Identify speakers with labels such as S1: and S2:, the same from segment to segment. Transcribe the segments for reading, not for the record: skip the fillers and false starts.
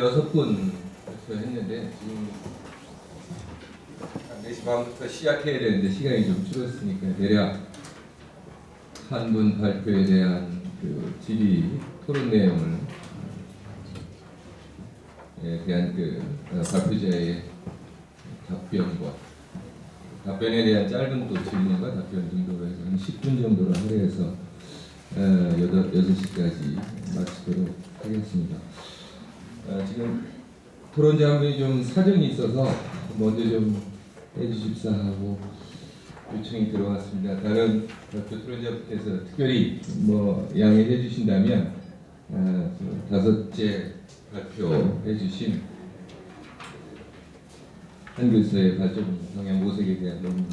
S1: 16분 했는데 지금 4시 반부터 시작해야 되는데 시간이 좀 줄었으니까 대략 한 분 발표에 대한 그 질의 토론 내용을 대한 발표자의 답변에 대한 짧은 또 질문과 답변 정도로 해서 한 10분 정도로 할애해서 6시까지 마치도록 하겠습니다. 지금 토론자 한 분이 좀 사정이 있어서 먼저 좀 해주십사 하고 요청이 들어왔습니다. 다른 발표 토론자분께서 특별히 양해해 주신다면 다섯째 발표해 주신 한글서의 발전 성향 모색에 대한 논문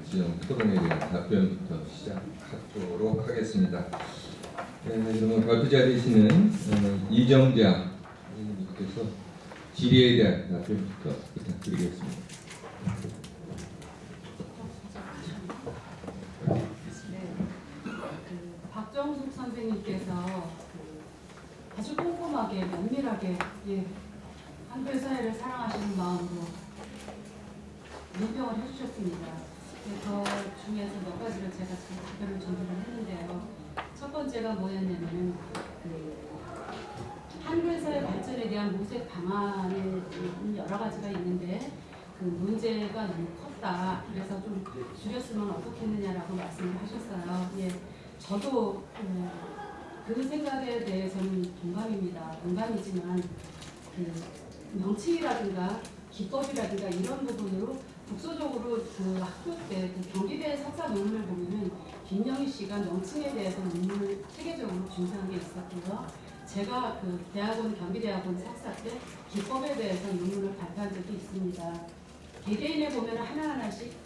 S1: 지정 토론에 대한 답변부터 시작하도록 하겠습니다. 그러면 발표자 되시는 이정자 선생님께서 질의에 대한 답변부터 부탁드리겠습니다.
S2: 박정숙 선생님께서 아주 꼼꼼하게 면밀하게 한글 사회를 사랑하시는 마음으로 논평을 해주셨습니다. 그 중에서 몇 가지를 제가 답변을 준비를 했는데요. 첫 번째가 뭐였냐면은 한글 사회 발전에 대한 모색 방안이 여러 가지가 있는데 그 문제가 너무 컸다. 그래서 좀 줄였으면 어떻겠느냐라고 말씀을 하셨어요. 저도 그 생각에 대해서는 동감입니다. 동감이지만 명칭이라든가 기법이라든가 이런 부분으로 국소적으로 그 학교 때 경기대 석사 논문을 보면은 김영희 씨가 명칭에 대해서 논문을 체계적으로 준수한 게 있었고요. 제가 경기대학원 석사 때 기법에 대해서 논문을 발표한 적이 있습니다. 개개인에 보면 하나하나씩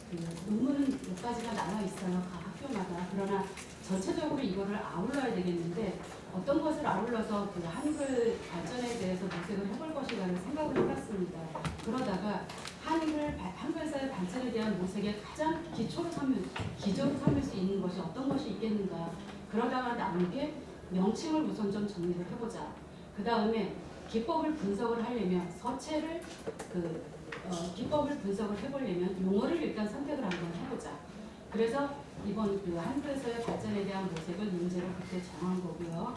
S2: 논문은 몇 가지가 나와 있어요. 각 학교마다. 그러나 전체적으로 이거를 아울러야 되겠는데 어떤 것을 아울러서 한글 발전에 대해서 모색을 해볼 것인가를 생각을 해봤습니다. 그러다가 한글사의 발전에 대한 모색의 가장 기조로 삼을 수 있는 것이 어떤 것이 있겠는가. 그러다가 남은 게 명칭을 우선 좀 정리를 해보자. 그 다음에 기법을 분석을 하려면 기법을 분석을 해보려면 용어를 일단 선택을 한번 해보자. 그래서 이번 한글서의 발전에 대한 모색을 문제를 그때 정한 거고요.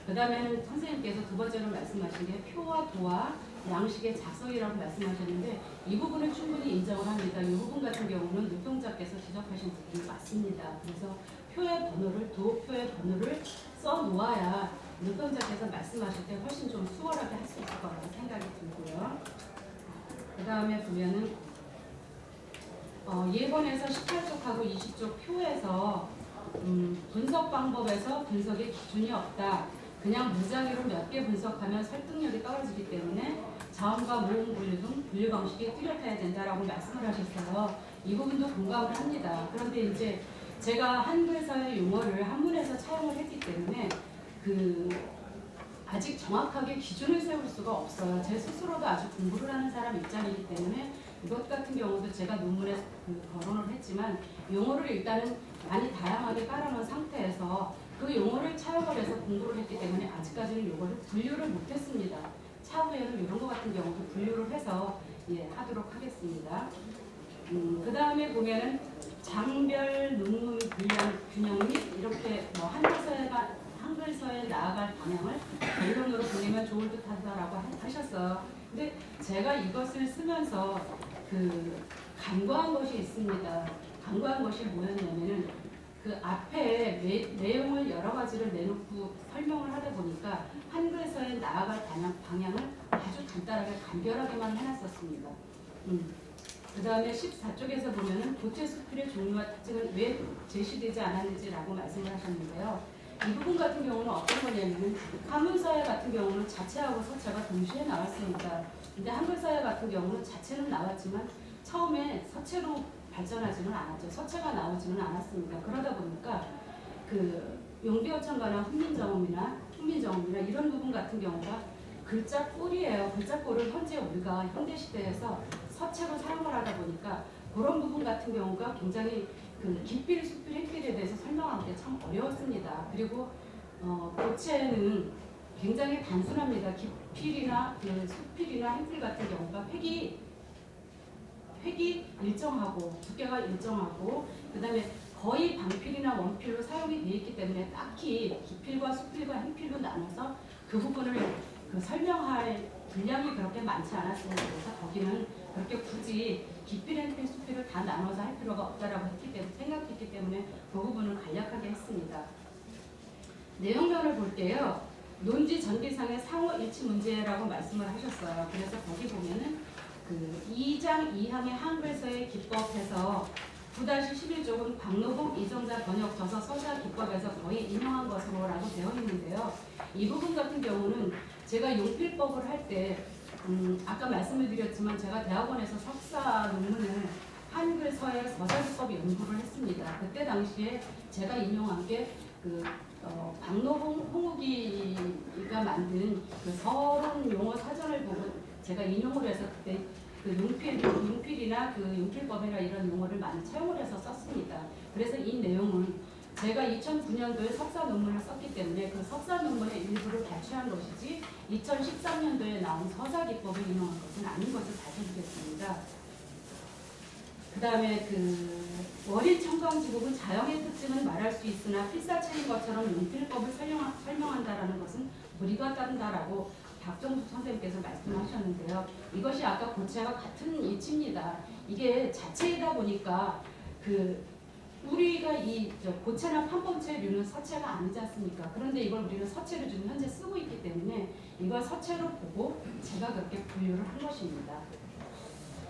S2: 그 다음에는 선생님께서 두 번째로 말씀하신 게 표와 도와 양식의 작성이라고 말씀하셨는데 이 부분은 충분히 인정을 합니다. 이 부분 같은 경우는 노평자께서 지적하신 부분이 맞습니다. 그래서 표의 번호를 써 놓아야 노평자께서 말씀하실 때 훨씬 좀 수월하게 할 수 있을 거라고 생각이 들고요. 그 다음에 보면은 예본에서 18쪽하고 20쪽 표에서 분석 방법에서 분석의 기준이 없다. 그냥 무작위로 몇 개 분석하면 설득력이 떨어지기 때문에 자음과 모음 분류 등 분류 방식이 뚜렷해야 된다라고 말씀을 하셨어요. 이 부분도 공감을 합니다. 그런데 이제 제가 한글사의 용어를 한문에서 차용을 했기 때문에 아직 정확하게 기준을 세울 수가 없어요. 제 스스로도 아직 공부를 하는 사람 입장이기 때문에 이것 같은 경우도 제가 논문에 거론을 했지만 용어를 일단은 많이 다양하게 깔아놓은 상태에서 그 용어를 차용을 해서 공부를 했기 때문에 아직까지는 이거를 분류를 못했습니다. 차후에는 이런 것 같은 경우도 분류를 해서 하도록 하겠습니다. 그 다음에 보면은 장별 논문 균형 및 이렇게 한글서에 나아갈 방향을 결론으로 보내면 좋을 듯하다라고 하셨어요. 근데 제가 이것을 쓰면서 간과한 것이 있습니다. 간과한 것이 뭐였냐면은 앞에 내용을 여러 가지를 내놓고 설명을 하다 보니까 한글서에 나아갈 방향을 아주 간단하게 간결하게만 해놨었습니다. 그 다음에 14쪽에서 보면은 도체 수필의 종류와 특징은 왜 제시되지 않았는지라고 말씀을 하셨는데요. 이 부분 같은 경우는 어떤 거냐면은 한문사회 같은 경우는 자체하고 서체가 동시에 나왔습니다. 근데 한글사회 같은 경우는 자체는 나왔지만 처음에 서체로 발전하지는 않았죠. 서체가 나오지는 않았습니다. 그러다 보니까 용비어천가나 훈민정음이나 이런 부분 같은 경우가 글자 꼴이에요. 글자 꼴을 현재 우리가 현대 시대에서 서체로 사용을 하다 보니까 그런 부분 같은 경우가 굉장히 기필, 수필, 행필에 대해서 설명하기 참 어려웠습니다. 그리고 도체는 굉장히 단순합니다. 기필이나 그 수필이나 행필 같은 경우가 획이 일정하고 두께가 일정하고 그다음에 거의 방필이나 원필로 사용이 되어 있기 때문에 딱히 기필과 수필과 행필로 나눠서 그 부분을 그 설명할 분량이 그렇게 많지 않았습니다. 그래서 거기는 그렇게 굳이 기필, 행필, 수필을 다 나눠서 할 필요가 없다라고 생각했기 때문에 그 부분은 간략하게 했습니다. 내용면을 볼 때요. 논지 전비상의 상호 일치 문제라고 말씀을 하셨어요. 그래서 거기 보면은 그 2장 2항의 한글서의 기법에서 9-11쪽은 박노복 이정자 번역 저서 서사 기법에서 거의 인용한 것으로라고 되어 있는데요. 이 부분 같은 경우는 제가 용필법을 할 때 아까 말씀을 드렸지만 제가 대학원에서 석사 논문을 한글서의 서사기법 연구를 했습니다. 그때 당시에 제가 인용한 게그 박노홍 홍욱이가 만든 그 서론 용어 사전을 보고 제가 인용을 해서 그때 그 용필이나 그 용필법이나 이런 용어를 많이 차용을 해서 썼습니다. 그래서 이 내용은 제가 2009년도에 석사 논문을 썼기 때문에 그 석사 논문의 일부를 발췌한 것이지 2013년도에 나온 서사 기법을 인용한 것은 아닌 것을 밝혀주겠습니다. 그 다음에 그 월일 청강지국은 자영의 특징은 말할 수 있으나 필사체인 것처럼 용필법을 설명한다라는 것은 무리가 따른다라고 박정숙 선생님께서 말씀하셨는데요. 이것이 아까 고체와 같은 이치입니다. 이게 자체이다 보니까 그 우리가 이 고체나 판본체류는 서체가 아니지 않습니까? 그런데 이걸 우리는 서체로 지금 현재 쓰고 있기 때문에 이걸 서체로 보고 제가 그렇게 분류를 한 것입니다.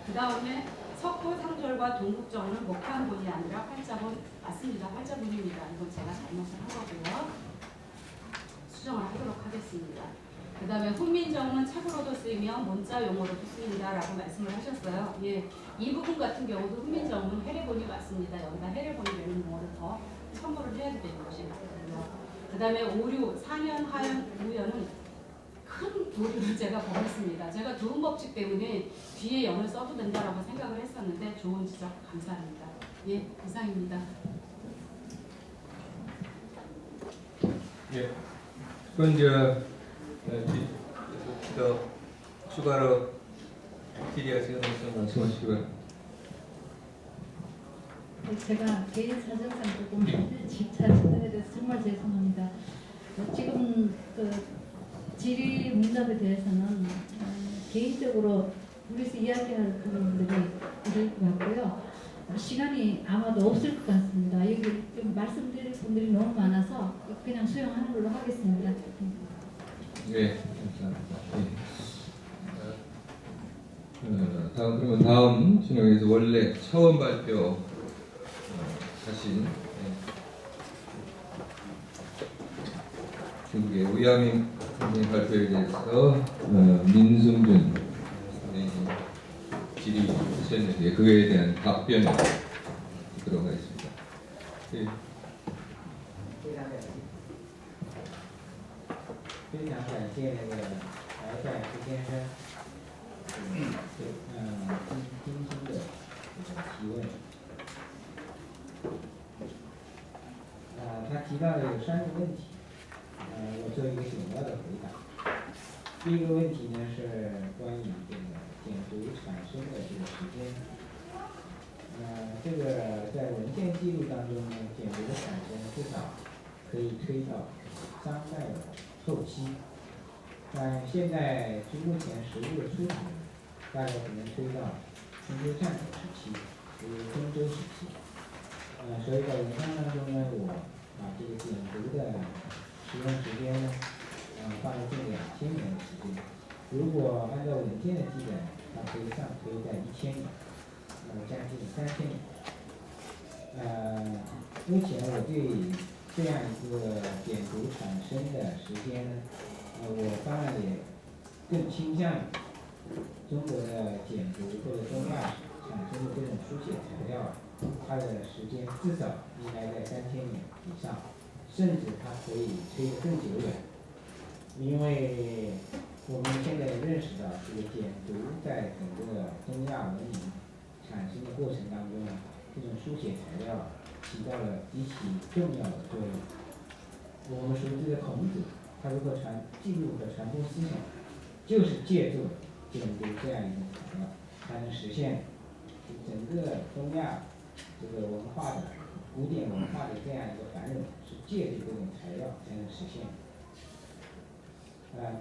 S2: 그 다음에 석고 상절과 동국정은 목한본이 아니라 활자본 맞습니다. 활자본입니다. 이건 제가 잘못을 한 거고요. 수정을 하도록 하겠습니다. 그 다음에 훈민정음은 책으로도 쓰이며 문자 용어로도 쓰인다라고 말씀을 하셨어요. 예, 이 부분 같은 경우도 훈민정음은 해례본이 맞습니다. 여기다 해례본이라는 용어를 더 첨부를 해야 되는 것이 맞거든요. 그 다음에 오류, 상현, 하현, 우현은 큰 오류를 제가 범했습니다. 제가 좋은 법칙 때문에 뒤에 연을 써도 된다라고 생각을 했었는데 좋은 지적 감사합니다. 예, 이상입니다.
S1: 예. 그건 이제 더 추가로 질의하시는 말씀하시기 바랍니다.
S3: 제가 개인 사정상 조금 잘못에 대해서 정말 죄송합니다. 지금 그 질의 문답에 대해서는 개인적으로 우리서 이야기할 부분들이 있을 것 같고요. 시간이 아마도 없을 것 같습니다. 여기 좀 말씀드릴 분들이 너무 많아서 그냥 수용하는 걸로 하겠습니다.
S1: 네, 감사합니다. 그러면 다음 진영에서 원래 처음 발표 하신 중국의 우야민 선생님 발표에 대해서 민승준 선생님 질의하셨는데 그에 대한 답변을 듣도록 하겠습니다. 네.
S4: 非常感谢那个白帅石先生，精心的这个提问。他提到了有3个问题，我做一个简要的回答。第一个问题呢是关于这个简读产生的这个时间。这个在文献记录当中呢，简读的产生至少可以推到商代的后期，但现在据目前实物的出土，大概可能推到春秋战国时期，就是中周时期。所以在文章当中呢，我把这个简读的使用时间呢，放了近2000年的时间。如果按照文件的记载，它可以上推在1000年，将近3000年。目前我对这样一个简读产生的时间呢，我当然也更倾向于中国的简读或者东亚产生的这种书写材料，它的时间至少应该在3000年以上，甚至它可以推得更久远。因为我们现在认识到，这个简读在整个东亚文明产生的过程当中呢，这种书写材料起到了极其重要的作用。我们熟知的孔子，它如何记录和传播思想，就是借助建筑这样一种材料，才能实现整个东亚这个文化的古典文化的这样一个繁荣，是借助这种材料才能实现。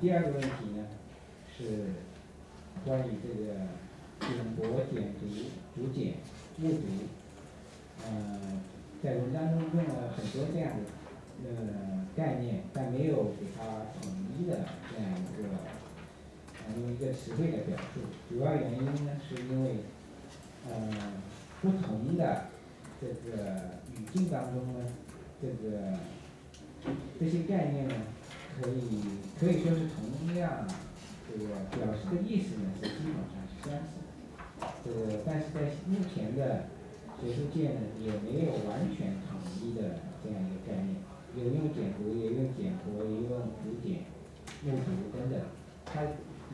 S4: 第二个问题呢，是关于这个简帛、简牍、竹简、木牍，在文章中用了很多这样的概念，但没有给它统一的这样一个用一个词汇来表述。主要原因呢，是因为不同的这个语境当中呢，这些概念呢，可以说是同样这个表示的意思呢是基本上是相似的。但是在目前的学术界呢，也没有完全统一的这样一个概念，有用简牍，也用简帛，也用竹简、木牍等等，它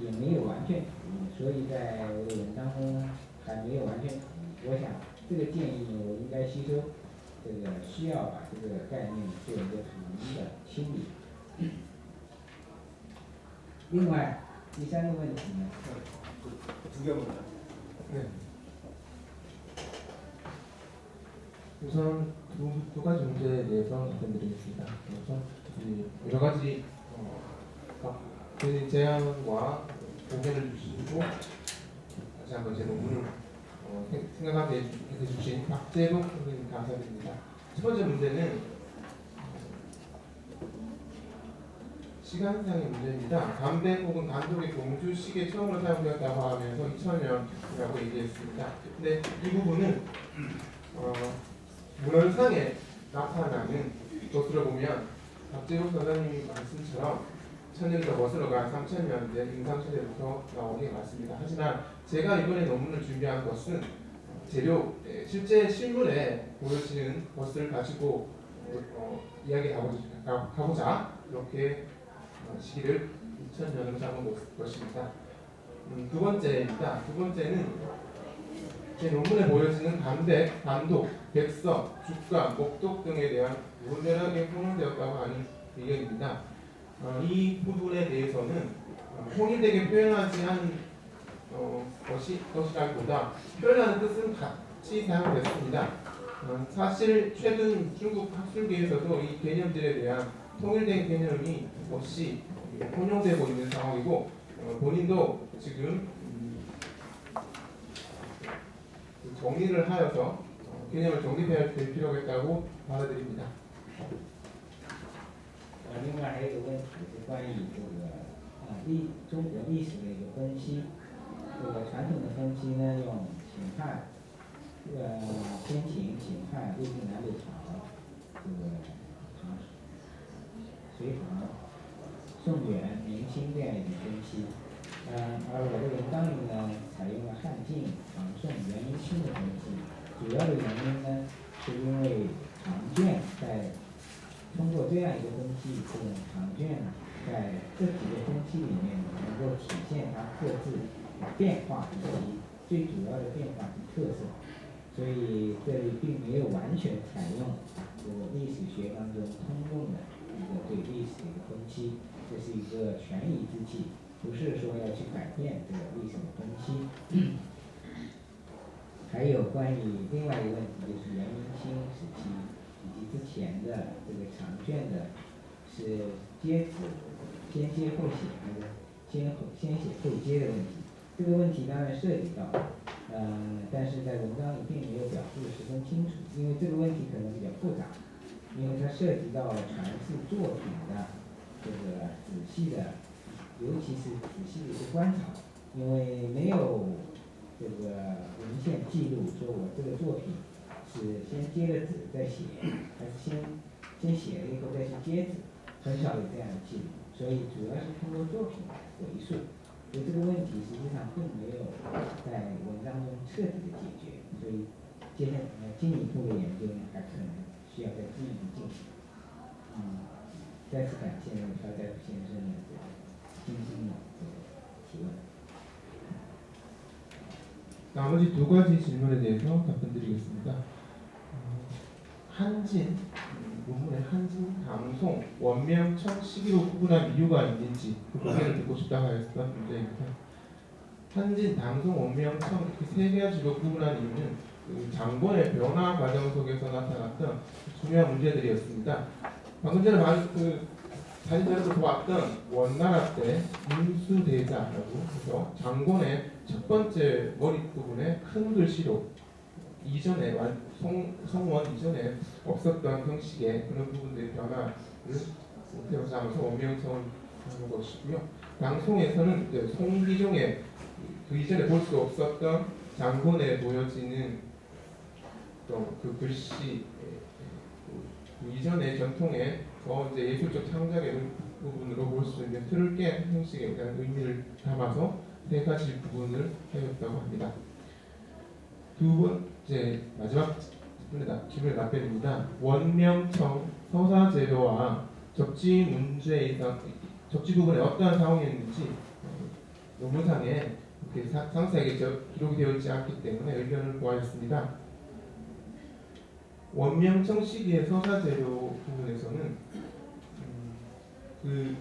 S4: 也没有完全统一，所以在我的文章中呢，还没有完全统一。我想这个建议呢，我应该吸收，需要把这个概念做一个统一的清理。另外，第三个问题呢，
S5: 두 개 먼저.
S6: 네. 우선 두 가지 문제에 대해서 답변드리겠습니다. 우선 여러 가지 그 제안과 의견을 주시고 다시 한번 제 논문을 생각하게 해주신 박재동 선생님 감사드립니다. 첫 번째 문제는 시간상의 문제입니다. 감백 혹은 감독의 공주식에 처음으로 사용되었다고 하면서 2000년이라고 얘기했습니다. 근데 이 부분은 문헌상에 나타나는 것으로 보면 박재욱 선생님 말씀처럼 1000년도 거슬러 간 3000년대 임상시대부터 나오게 맞습니다. 하지만 제가 이번에 논문을 준비한 것은 실제 실물에 보여지는 것을 가지고 이야기하고자 이렇게 시기를 2000년으로 잡은 것입니다. 두 번째입니다. 두 번째는 제 논문에 보여지는 감백, 감독, 백서, 주가, 목독 등에 대한 무분별하게 혼용되었다고 하는 의견입니다. 이 부분에 대해서는 통일되게 표현하지 않은 것이라기보다 표현하는 뜻은 같이 사용됐습니다. 사실 최근 중국 학술계에서도 이 개념들에 대한 통일된 개념이 없이 혼용되고 있는 상황이고 본인도 지금 정리를 하여서 개념을 정립해야 될 필요가 있다고 받아들입니다.
S4: 另外还有一个问题是关于这个中国历史的一个分析。这个传统的分析呢，用秦汉、先秦、秦汉、魏晋南北朝、隋唐、宋元、明清这样一种分析。而我的文章里呢，采用了汉晋、唐宋、元明清的分析。主要的原因呢，是因为长卷通过这样一个分析，这种长卷在这几个分析里面能够体现它各自变化以及最主要的变化及特色。所以这里并没有完全采用这个历史学当中通用的一个对历史的一个分析，这是一个权宜之计，不是说要去改变这个历史的分析。还有关于另外一个问题，就是元明清时期以及之前的这个长卷的是接子先接后写，还是先写后接的问题。这个问题当然涉及到，但是在文章里并没有表述的十分清楚，因为这个问题可能比较复杂，因为它涉及到传世作品的这个仔细的，尤其是仔细的一个观察，因为没有这个文献记录说我这个作品是先接了纸再写，还是先写了以后再去接纸，很少有这样的记录，所以主要是通过作品来回溯。所以这个问题实际上并没有在文章中彻底的解决，所以进一步的研究呢，还可能需要再进一步进行。再次感谢朴在福先生的精心的提问。
S6: 나머지 두 가지 질문에 대해서 답변드리겠습니다. 한진 문문의 한진, 방송, 원명청, 시기로 구분한 이유가 있는지 그 고개를 듣고 싶다고 하였던 문제입니다. 한진, 방송, 원명청 이렇게 세 가지로 구분한 이유는 그 장본의 변화 과정 속에서 나타났던 중요한 문제들이었습니다. 방금 전에 사진자료에서 보았던 원나라 때 인수대자라고 해서 장본의 첫 번째 머리 부분에 큰 글씨로 이전에 성원 이전에 없었던 형식의 그런 부분들의 변화를 태워서 하면서 원명성을 하는 것이고요. 방송에서는 이제 송기종의 그 이전에 볼 수 없었던 장본에 보여지는 그 글씨 그 이전의 전통의 더 이제 예술적 창작의 부분으로 볼 수 있는 틀을 깬 형식에 대한 의미를 담아서 세 가지 부분을 하였다고 합니다. 두 번째 마지막 질문의 답변입니다. 원명청 서사 재료와 접지 문제에서 접지 부분에 어떠한 상황이었는지 논문상에 이렇게 상세하게 기록이 되어 있지 않기 때문에 의견을 구하였습니다. 원명청 시기의 서사 재료 부분에서는 그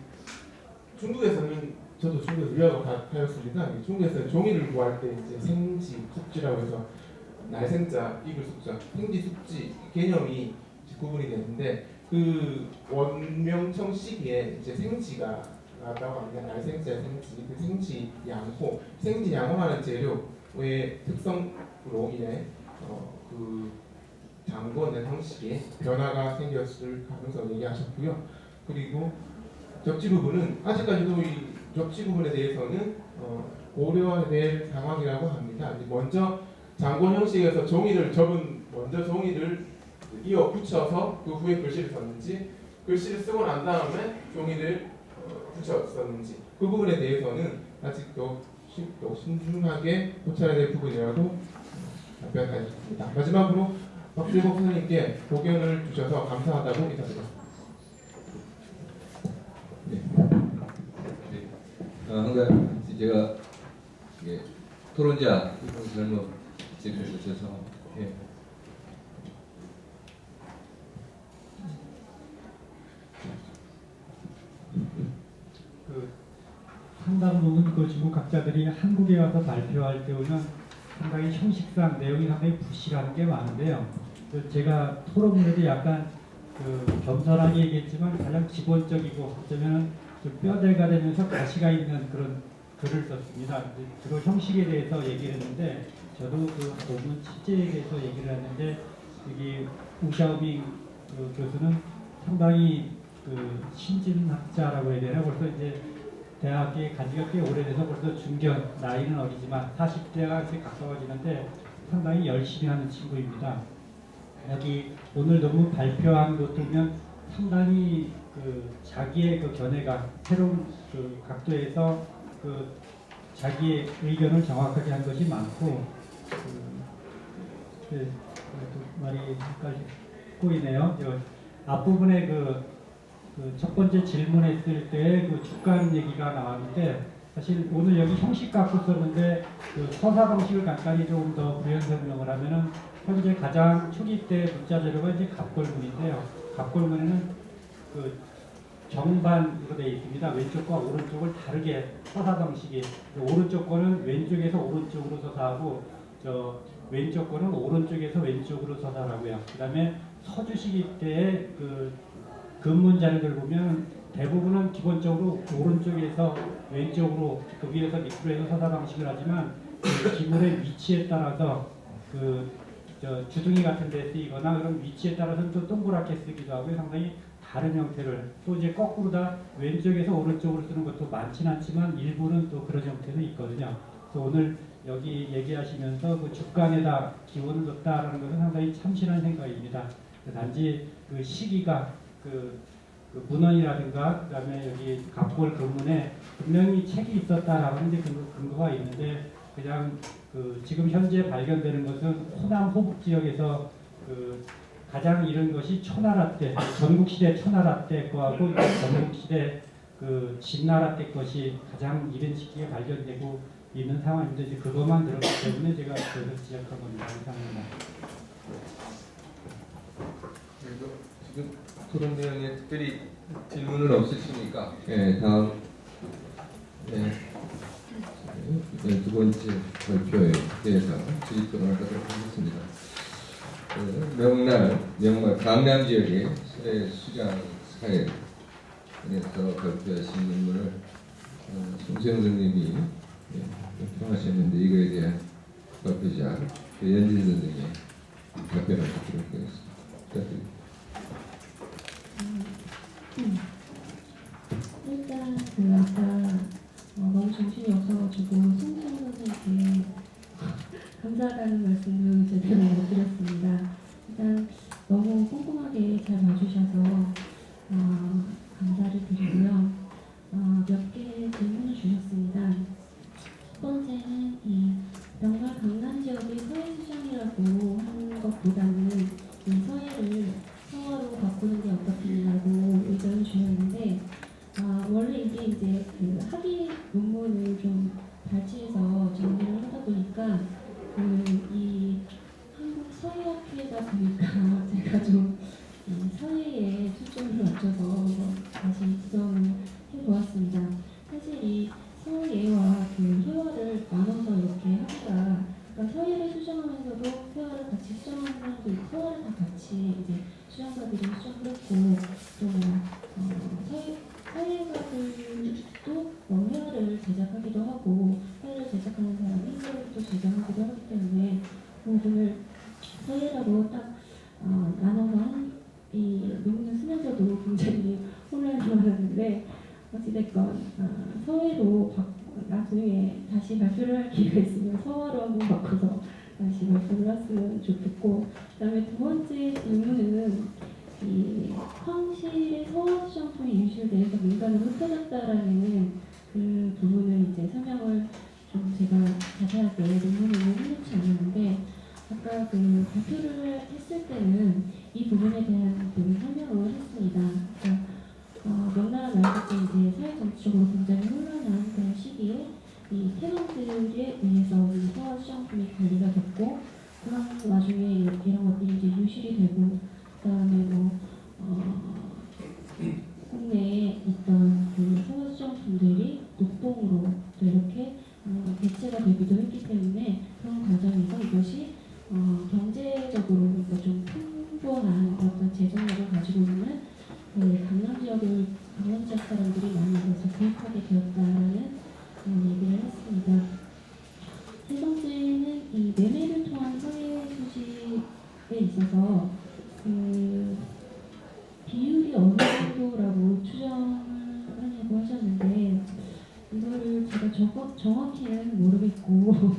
S6: 중국에서는 저도 중국에서 유학을 하였습니다. 중국에서는 종이를 구할 때 이제 생지, 숙지라고 해서 날생자, 이글 숙자, 생지, 숙지 개념이 구분이 되는데 그 원명청 시기에 이제 생지가 나왔다고 합니다. 날생자 생지, 그 생지 양호, 생지 양호라는 재료의 특성으로 인해 그 장본의 형식에 변화가 생겼을 가능성을 얘기하셨고요. 그리고 접지 부분은 아직까지도 이 접지 부분에 대해서는 고려해야 될 상황이라고 합니다. 먼저 장본 형식에서 먼저 종이를 이어 붙여서 그 후에 글씨를 썼는지, 글씨를 쓰고 난 다음에 종이를 붙였었는지 그 부분에 대해서는 아직도 신중하게 고쳐야 될 부분이라고 답변하셨습니다. 마지막으로 박재복 선생님께 고견을 주셔서 감사하다고 인사드렸습니다.
S1: 네. 항상 제가 토론자 잘못 지켜주셔서
S7: 그 상당부분 그 중국 학자들이 한국에 와서 발표할 때는 상당히 형식상 내용이 상당히 부실한 게 많은데요. 제가 토론문에도 약간 겸손하게 얘기했지만 가장 기본적이고 어쩌면 좀 뼈대가 되면서 가시가 있는 그런 글을 썼습니다. 주로 형식에 대해서 얘기를 했는데 저도 그 논문 취재에 대해서 얘기를 했는데 여기 우샤오밍 교수는 상당히 신진학자라고 해야 되나 벌써 이제 대학에 가지가 꽤 오래돼서 벌써 중견 나이는 어리지만 40대가 이제 가까워지는데 상당히 열심히 하는 친구입니다. 여기 오늘 너무 발표한 것 보면 상당히 자기의 견해가 새로운 각도에서 자기의 의견을 정확하게 한 것이 많고 말이 헷갈리 꼬이네요. 앞부분에 첫 번째 질문했을 때 주관 얘기가 나왔는데 사실 오늘 여기 형식 갖고 썼는데 서사 방식을 간단히 조금 더 부연 설명을 하면은 현재 가장 초기 때 문자 재료가 이제 갑골문인데요. 갑골문에는 정반으로 되어 있습니다. 왼쪽과 오른쪽을 다르게 서사 방식이 오른쪽 거는 왼쪽에서 오른쪽으로 서사하고 왼쪽 거는 오른쪽에서 왼쪽으로 서사하고요. 그다음에 서주시기 때의 근문 자료들 보면 대부분은 기본적으로 오른쪽에서 왼쪽으로 그 위에서 밑으로 해서 서사 방식을 하지만 기물의 위치에 따라서 주둥이 같은 데 쓰이거나 그런 위치에 따라서는 또 동그랗게 쓰기도 하고 상당히 다른 형태를 또 이제 거꾸로 다 왼쪽에서 오른쪽으로 쓰는 것도 많지는 않지만 일부는 또 그런 형태는 있거든요. 그래서 오늘 여기 얘기하시면서 주간에다 기원을 뒀다라는 것은 상당히 참신한 생각입니다. 단지 시기가 문헌이라든가 그다음에 여기 갑골 근문에 분명히 책이 있었다라고 하는 근거가 있는데 그냥 지금 현재 발견되는 것은 호남 호북 지역에서 가장 이런 것이 초나라 때 전국시대 초나라 때 거하고 전국시대 진나라 때 것이 가장 이른 시기에 발견되고 있는 상황인데 이제 그것만 들었기 때문에 제가 그것을 지적한 겁니다. 감사합니다.
S6: 그래서
S1: 지금 토론 내용에 특별히 질문은 없으십니까? 네, 다음 두 번째 발표에 대해서 질의 토론을 하도록 하겠습니다. 명말 강남 지역의 수장 사회에서 발표하신 논문을 송세영 선생님이 평하셨는데 이거에 대한 발표자 연진 선생님의 답변을 듣도록 하겠습니다. 부탁드립니다.
S8: 일단 그 아까 너무 정신이 없어가지고 송지현 선생님께 감사하다는 말씀을 제대로 못 드렸습니다. 일단 너무 꼼꼼하게 잘 봐주셔서 감사를 드리고요. 몇 개 질문을 주셨습니다. 첫 번째는 이 명말 강남 지역의 서해 수장이라고 하는 것보다는 이 서해를 서어로 바꾸는 게 어떻겠냐고 의견을 주셨는데 원래 이게 이제 그 학위 논문을 좀 발췌해서 정리를 하다 보니까 이 한국 서해학회다 보니까 제가 좀 서해에 초점을 맞춰서 다시 지정을 해보았습니다. 사실 이 서해와 그 회화를 나눠서 이렇게 하기가 그러니까 서해를 수정하면서도 회화를 같이 수정하는 사람도 있고 서해를 다 같이 이제 수정가들이 수정을 했고 또 사회가들도 회화를 제작하기도 하고 회화를 제작하는 사람이 서해를 또 제작하기도 하기 때문에 그 부분을 서해라고 딱 나눠서 이 논문을 쓰면서도 굉장히 혼란이 많았는데 어찌됐건 서해로 나중에 다시 발표를 할 기회가 있으면 서화로 한번 바꿔서 다시 발표를 했으면 좋겠고 그다음에 두 번째 질문은 이 황실의 서화 수정품이 유실돼서 민간으로 흩어졌다라는 그 부분을 이제 설명을 좀 제가 자세하게 논문으로 해놓지 않았는데 아까 그 발표를 했을 때는 이 부분에 대한 그 설명을 했습니다. 그러니까 명나라 말기 때 이제 사회 정치적으로 굉장히 혼란한 그런 시기에 이 태왕들에 의해서 이 서화 수정품이 관리가 됐고 그런 와중에 이런 것들이 이제 유실이 되고 그다음에 국내에 있던 그 서화 수정품들이 녹봉으로 또 이렇게 대체가 되기도 했기 때문에 그런 과정에서 이것이 경제적으로 그러니까 좀 풍부한 어떤 재정력을 가지고 있는 강남 지역 사람들이 많이 와서 구입하게 되었다라는 얘기를 했습니다. 세 번째는 이 매매를 통한 서해 수집에 있어서 그 비율이 어느 정도라고 추정을 하냐고 하셨는데 이거를 제가 정확히는 모르겠고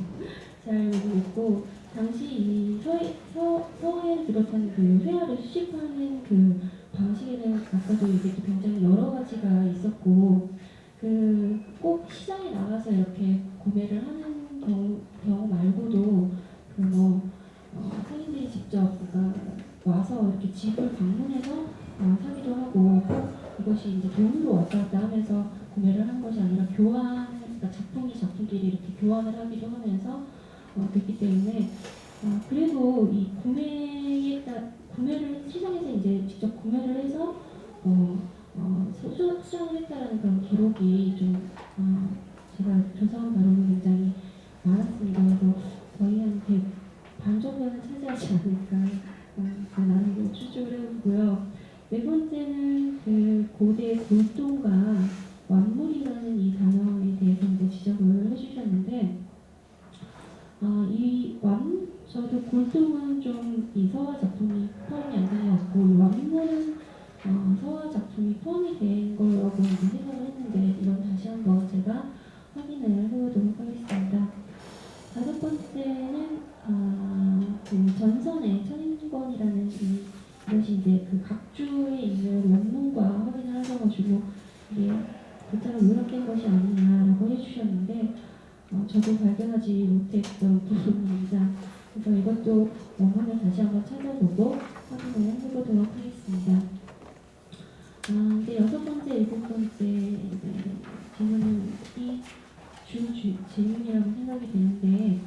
S8: 잘 모르겠고 당시 이 서해를 비롯한 그 회화를 수집하는 그 방식에는 아까도 얘기했도 굉장히 여러 가지가 있었고 그 꼭 시장에 나가서 이렇게 구매를 하는 경우 말고도 그 상인들이 직접 그러니까 와서 이렇게 집을 방문해서 사기도 하고 꼭 이것이 이제 돈으로 왔다 갔다 하면서 구매를 한 것이 아니라 교환 그러니까 작품끼리 이렇게 교환을 하기도 하면서 됐기 때문에 그래도 이 구매를 시장에서 이제 직접 구매를 해서 수정을 했다라는 그런 기록이 좀 제가 조사한 바로는 굉장히 많았습니다. 그래서 거의 한 100반 정도는 차지하지 않을까 나는 추측을 해보고요. 네 번째는 그 고대 골동과 완물이라는 이 단어에 대해서 이제 지적을 해주셨는데 저도 골동은 좀 이 서화 작품이 포함이 안 된 것 같고 이 완물은 서화 작품이 포함이 된 거라고 이제 생각을 했는데 이건 다시 한번 제가 확인을 해보도록 하겠습니다. 다섯 번째는 그 전선의 천인권이라는 이것이 이제 그 각주에 있는 원문과 확인을 하셔가지고 이게 글자가 누락된 것이 아니냐라고 해주셨는데 저도 발견하지 못했던 부분입니다. 그래서 이것도 원문을 다시 한번 찾아보고 확인을 해보도록 하겠습니다. 이제 여섯 번째, 일곱 번째 질문은 질문이라고 생각이 되는데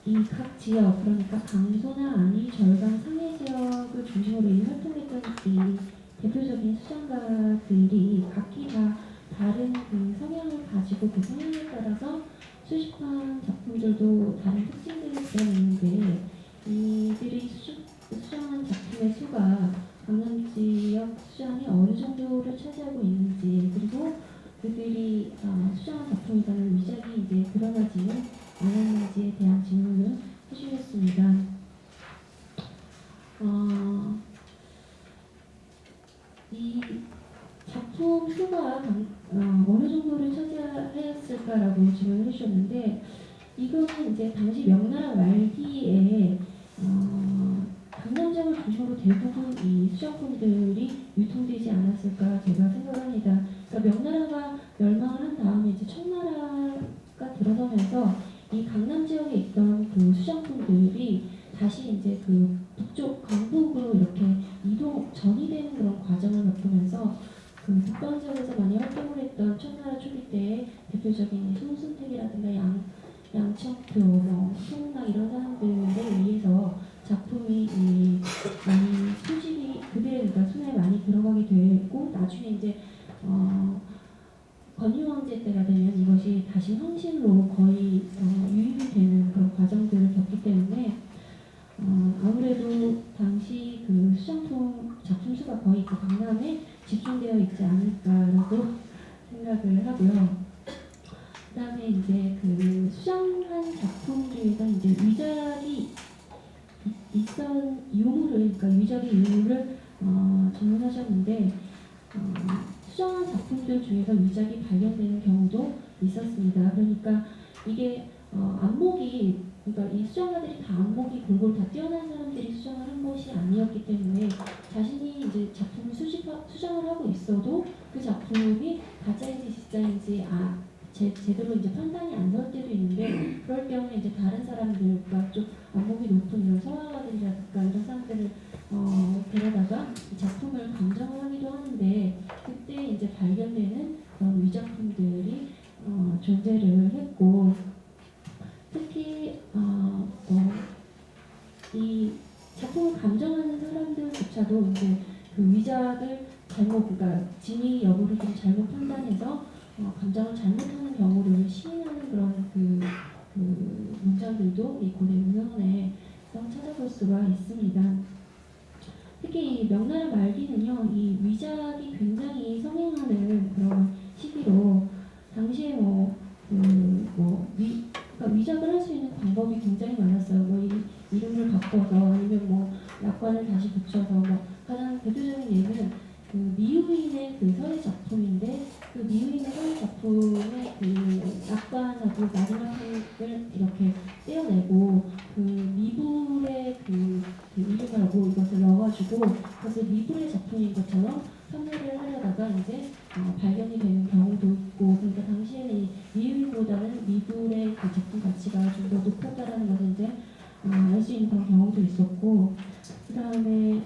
S8: 이 각 지역, 그러니까 강소나 안위, 절강, 상해 지역을 중심으로 이 활동했던 이 대표적인 수장가들이 각기 다 다른 그 성향을 가지고 그 성향에 따라서 수집한 작품들도 다른 특징들이 드러내는데 이들이 수정한 작품의 수가 강남 지역 수장이 어느 정도를 차지하고 있는지, 그리고 그들이 수정한 작품이라는 위작이 이제 드러나지는 않았는지에 대한 질문을 해주셨습니다. 이 작품 수가 어느 정도를 차지하였을까라고 질문을 해주셨는데, 이거는 이제 당시 명나라 말기에 강남 지역을 중심으로 대부분 이 수정품들이 유통되지 않았을까 제가 생각합니다. 그러니까 명나라가 멸망을 한 다음에 이제 청나라가 들어서면서 이 강남 지역에 있던 그 수정품들이 다시 이제 그 북쪽 강북으로 이렇게 전이되는 그런 과정을 겪으면서 그 북방 지역에서 많이 활동을 했던 청나라 초기 때의 대표적인 손순택이라든가 양청표, 송락 이런 사람들에 의해서 작품이 많이 수집이 그들의 그러니까 손에 많이 들어가게 되고, 나중에 이제 건휴 황제 때가 되면 이것이 다시 황실로 거의 유입이 되는 그런 과정들을 겪기 때문에 아무래도 당시 그 수정품 작품 수가 거의 그 강남에 집중되어 있지 않을까라고 생각을 하고요. 그다음에 이제 그 수정한 작품 중에서 이제 위작이 있던 유무를, 그러니까 위작의 유무를 질문하셨는데, 수정한 작품들 중에서 위작이 발견되는 경우도 있었습니다. 그러니까 이게 안목이, 그러니까 이 수정가들이 다 안목이 골고루 다 뛰어난 사람들이 수정을 한 것이 아니었기 때문에 자신이 이제 작품을 수정을 하고 있어도 그 작품이 가짜인지 진짜인지 제대로 이제 판단이 안 설 때도 있는데, 그럴 경우에 이제 다른 사람들과 좀 안목이 높은 이런 서화가들이라든가 이런 사람들을 데려다가 이 작품을 감정을 하기도 하는데, 그때 이제 발견되는 그런 위작품들이 존재를 했고, 특히 이 작품을 감정하는 사람들조차도 이제 그 위작을 그러니까 진위 여부를 좀 잘못 판단해서 감정을 잘못하는 경우를 시인하는 그런 그 문장들도 이 고대 문헌에서 찾아볼 수가 있습니다. 특히 이 명나라 말기는요, 이 위작이 굉장히 성행하는 그런 시기로, 당시에 그러니까 위작을 할 수 있는 방법이 굉장히 많았어요. 이름을 바꿔서, 아니면 약관을 다시 붙여서, 가장 대표적인 예는 그 미우인의 그 서예 작품인데, 그 미우인의 서예 작품의 그 약관하고 마지막 한을 이렇게 떼어내고 그 미불의 그 이름하고 이것을 넣어가지고 그것을 미불의 작품인 것처럼 판매를 하려다가 이제 발견이 되는 경우도 있고, 그러니까 당시에는 이 미우인보다는 미불의 그 작품 가치가 좀 더 높았다라는 것을 이제 알 수 있는 그런 경우도 있었고, 그 다음에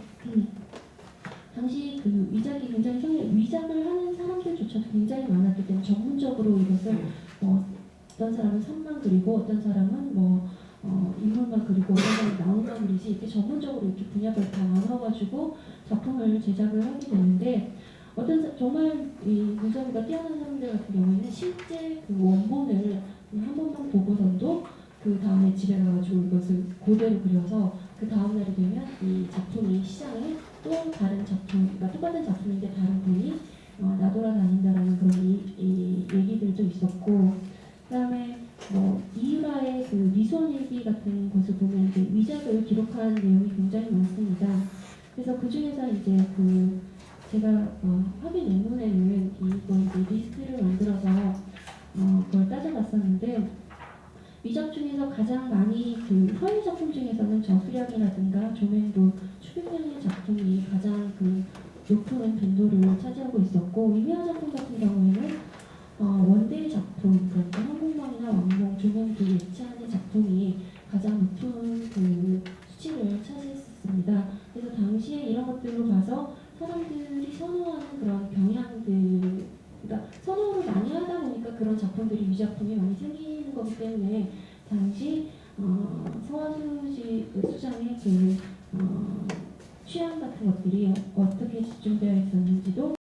S8: 당시 그 위작이 굉장히 위작을 하는 사람들조차도 굉장히 많았기 때문에 전문적으로 이것을 어떤 사람은 산만 그리고 어떤 사람은 인물만 그리고 어떤 사람은 나무만 그리지, 이렇게 전문적으로 이렇게 분야별 다 나눠가지고 작품을 제작을 하게 되는데, 정말 이 문장비가 뛰어난 사람들 같은 경우에는 실제 그 원본을 한 번만 보고서도 그 다음에 집에 가가지고 이것을 그대로 그려서 그 다음날이 되면 이 작품이 시장에 또 다른 작품, 그러니까 똑같은 작품인데 다른 분이 나돌아다닌다라는 그런 이 얘기들도 있었고, 그다음에 이유라의 그 미소일기 같은 것을 보면 이제 위작을 기록한 내용이 굉장히 많습니다. 그래서 그 중에서 이제 제가 학위 논문에는 이거 이제 리스트를 만들어서 그걸 따져봤었는데, 위작 중에서 가장 많이 그 서예 작품 중에서는 저수량이라든가 조명도 추빙량의 작품이 가장 그 높은 빈도를 차지하고 있었고, 이 회화 작품 같은 경우에는 원대 작품, 그러니까 한국만이나 왕몽, 조명도 예찬의 작품이 가장 높은 그 수치를 차지했습니다. 그래서 당시에 이런 것들로 봐서 사람들이 선호하는 그런 경향들, 그러니까 선호를 많이 하다 보니까 그런 작품들이 위작품이 많이 생기는 거기 때문에 당시 성화수시 그 수장의 그 취향 같은 것들이 어떻게 집중되어 있었는지도